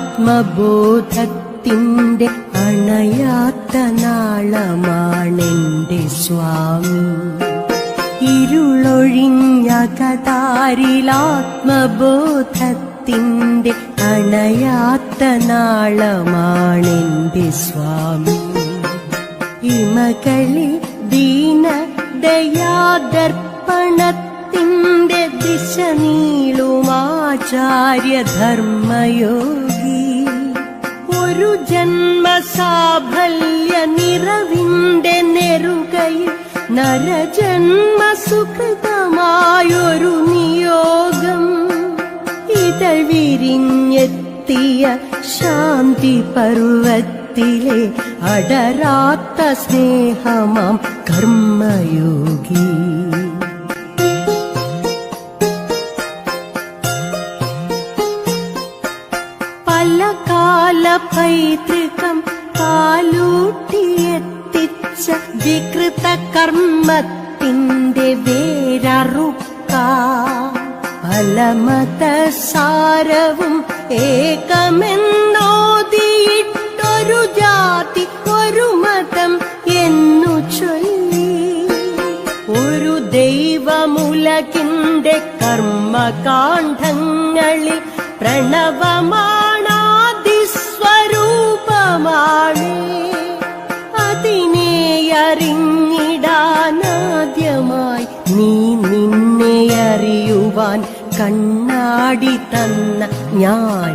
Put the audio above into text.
ആത്മബോധത്തിന്റെ അണയാത്ത നാളമാണെന്റെ സ്വാമി. ഇരുളൊഴിഞ്ഞ കതാരിലാത്മബോധത്തിന്റെ അണയാത്ത നാളമാണെന്റെ സ്വാമി. ഇമകളിൽ ദീന ദയാദർപ്പണത്തിന്റെ ദിശ നീളുമാചാര്യധർമ്മയോഗി. ഒരു ജന്മസാഫല്യ നിറവിന്റെ നെറുകയിൽ നരജന്മ സുകൃതമായൊരു നിയോഗം. ഇതൾ വിരിഞ്ഞെത്തിയ ശാന്തി പർവ്വത്തിലെ അടരാത്ത സ്നേഹമാം കർമ്മയോഗി. പല കാല പൈതൃകം കാലൂട്ടിയെത്തിച്ച വികൃത കർമ്മത്തിന്റെ വേരറുക്കാൻ ഫലമതസാരവും ഏകമെന്നോതിയിട്ടൊരു ജാതി ഒരു മതം എന്നു ചൊല്ലി. ഒരു ദൈവമുലകിന്റെ കർമ്മകാണ്ഡങ്ങളിൽ പ്രണവമാണാദിസ്വരൂപമാണ്. അതിനെ അറിഞ്ഞിടാനാദ്യമായി നീ നിന്നെ അറിയുവാൻ കണ്ണാടി തന്ന ഞാൻ